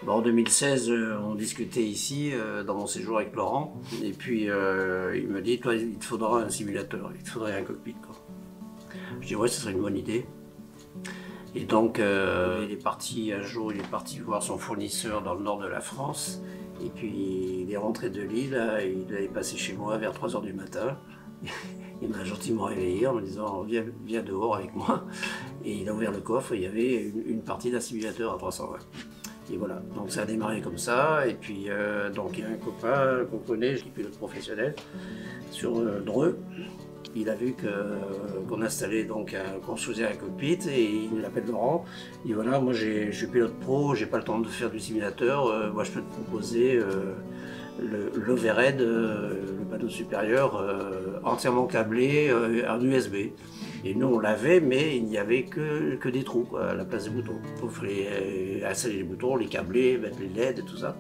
Bon, en 2016, on discutait ici, dans mon séjour avec Laurent, et puis il me dit, toi, il te faudra un simulateur, il te faudrait un cockpit, quoi. Je dis, ouais, ce serait une bonne idée. Et donc, il est parti un jour, il est parti voir son fournisseur dans le nord de la France, et puis il est rentré de Lille, il est passé chez moi vers 3 h du matin. Il m'a gentiment réveillé en me disant viens dehors avec moi. Et il a ouvert le coffre et il y avait une partie d'un simulateur à 320. Et voilà, donc ça a démarré comme ça. Et puis donc il y a un copain qu'on connaît, qui est pilote professionnel, sur Dreux. Il a vu qu'on installait donc qu'on faisait un cockpit et il m'appelle Laurent. Il dit voilà, moi je suis pilote pro, j'ai pas le temps de faire du simulateur, moi je peux te proposer l'overhead, le panneau supérieur, entièrement câblé en USB. Et nous on l'avait, mais il n'y avait que des trous quoi, à la place des boutons. Il fallait installer les boutons, les câbler, mettre les LED et tout ça.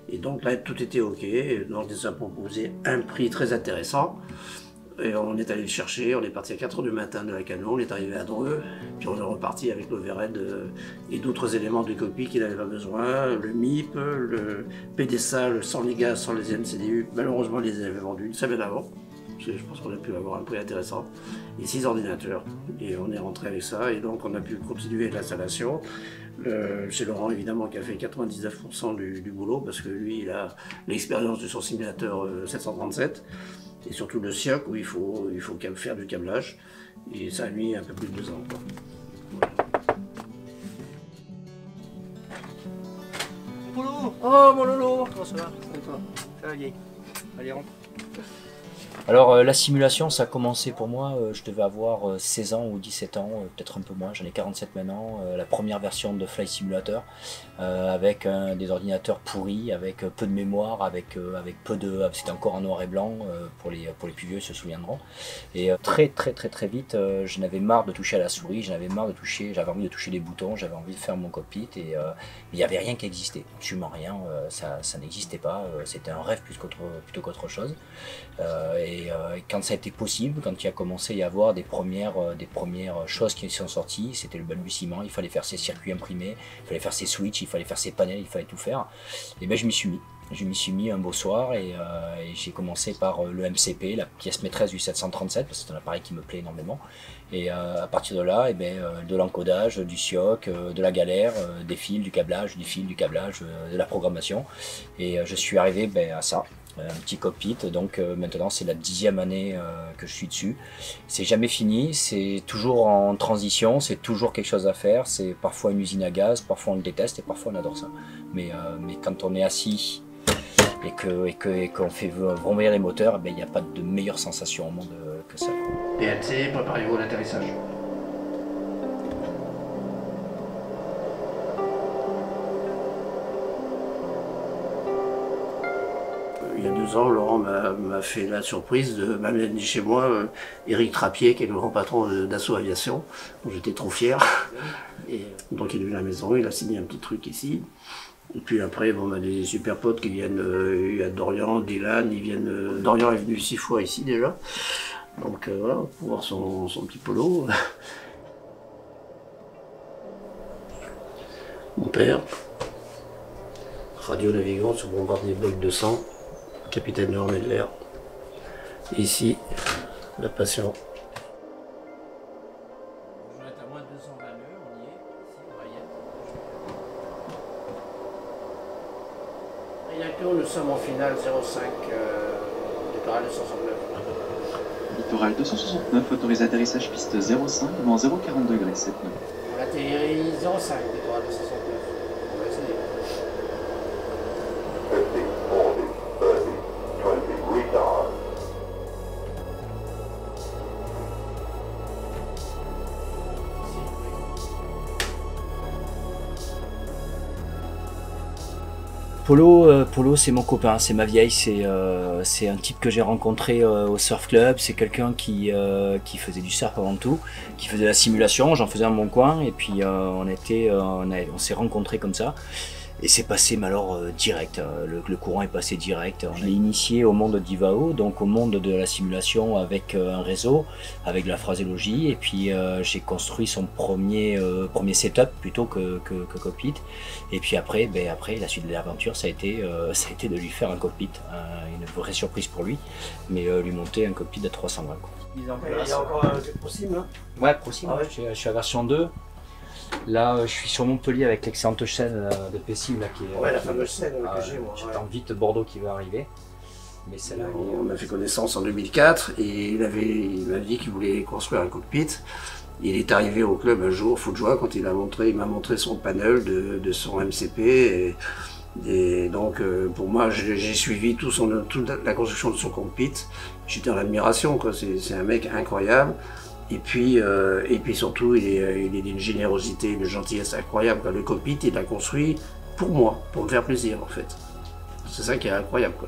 Et donc là tout était ok, donc ils nous a proposé un prix très intéressant. Et on est allé le chercher, on est parti à 4 h du matin de la Canon, on est arrivé à Dreux, puis on est reparti avec l'overhead et d'autres éléments du cockpit qu'il n'avait pas besoin, le MIP, le pédestal sans les gaz, sans les MCDU. Malheureusement, ils les avaient vendus une semaine avant. Je pense qu'on a pu avoir un prix intéressant. Et 6 ordinateurs. Et on est rentré avec ça, et donc on a pu continuer l'installation. C'est Laurent évidemment qui a fait 99% du boulot, parce que lui, il a l'expérience de son simulateur 737. Et surtout le SIOC où il faut faire du câblage. Et ça a mis un peu plus de 2 ans. Quoi. Polo. Oh mon Lolo. Comment ça va? Ça va bien. Allez, rentre. Alors la simulation, ça a commencé pour moi, je devais avoir 16 ans ou 17 ans, peut-être un peu moins, j'en ai 47 maintenant. La première version de Flight Simulator, avec des ordinateurs pourris, avec peu de mémoire, avec peu de... C'était encore en noir et blanc, pour les plus vieux se souviendront. Et très vite, je n'avais marre de toucher à la souris, j'avais envie de toucher les boutons, j'avais envie de faire mon cockpit, et il n'y avait rien qui existait, absolument rien, ça n'existait pas, c'était un rêve plutôt qu'autre chose. Et quand ça a été possible, quand il a commencé à y avoir des premières choses qui sont sorties, c'était le balbutiement, il fallait faire ses circuits imprimés, il fallait faire ses switches, il fallait faire ses panels, il fallait tout faire. Et ben je m'y suis mis. Je m'y suis mis un beau soir et j'ai commencé par le MCP, la pièce maîtresse du 737, parce que c'est un appareil qui me plaît énormément. Et à partir de là, de l'encodage, du SIOC, de la galère, des fils, du câblage, de la programmation. Et je suis arrivé à ça. Un petit cockpit, donc maintenant c'est la 10e année que je suis dessus. C'est jamais fini, c'est toujours en transition, c'est toujours quelque chose à faire, c'est parfois une usine à gaz, parfois on le déteste et parfois on adore ça. Mais quand on est assis et qu'on fait vrombir les moteurs, il n'y a pas de meilleure sensation au monde que ça. PLC, préparez-vous à l'atterrissage. Il y a 2 ans, Laurent m'a fait la surprise de m'amener chez moi Éric Trappier, qui est le grand patron d'Assaut Aviation, dont j'étais trop fier. Et donc il est venu à la maison, il a signé un petit truc ici. Et puis après, on a des super potes qui viennent, il y a Dorian, Dylan, ils viennent. Dorian est venu 6 fois ici déjà. Donc voilà, pour voir son petit polo. Mon père, radio navigant sur Bombardier Bloc 200. Capitaine de l'armée de l'air. Ici, la Passion. On est à moins de 220 nœuds, on y est, ici, Rayette. Réacteur, nous sommes en finale 05, littoral 269. Littoral 269, autorisé atterrissage piste 05, vent 040 degrés, 7 nœuds. On atterrit 05, littoral 269. On va essayer. Polo, c'est mon copain, c'est ma vieille, c'est un type que j'ai rencontré au surf club, c'est quelqu'un qui faisait du surf avant tout, qui faisait la simulation, j'en faisais dans mon coin, et puis on s'est rencontrés comme ça. Et c'est passé, mais alors direct, le courant est passé direct. On est initié au monde d'Ivao, donc au monde de la simulation avec un réseau, avec de la phraséologie. Et puis j'ai construit son premier setup plutôt que cockpit. Et puis après, la suite de l'aventure, ça a été de lui faire un cockpit, une vraie surprise pour lui, mais lui monter un cockpit de 320 quoi. Il y a encore un truc possible, hein? Ouais, possible. Ah ouais. Je suis à version 2. Là, je suis sur Montpellier avec l'excellente chaîne de Pessim là qui est. Ouais, la fameuse scène que j'ai, moi. J'attends vite Bordeaux qui va arriver. Mais celle-là. On a fait connaissance en 2004 et il m'a dit qu'il voulait construire un cockpit. Il est arrivé au club un jour, fou de joie, quand il m'a montré son panel de son MCP. Et donc, pour moi, j'ai suivi toute la construction de son cockpit. J'étais en admiration, quoi. C'est un mec incroyable. Et puis surtout, il est d'une générosité, une gentillesse incroyable. Le cockpit, il l'a construit pour moi, pour me faire plaisir, en fait. C'est ça qui est incroyable, quoi.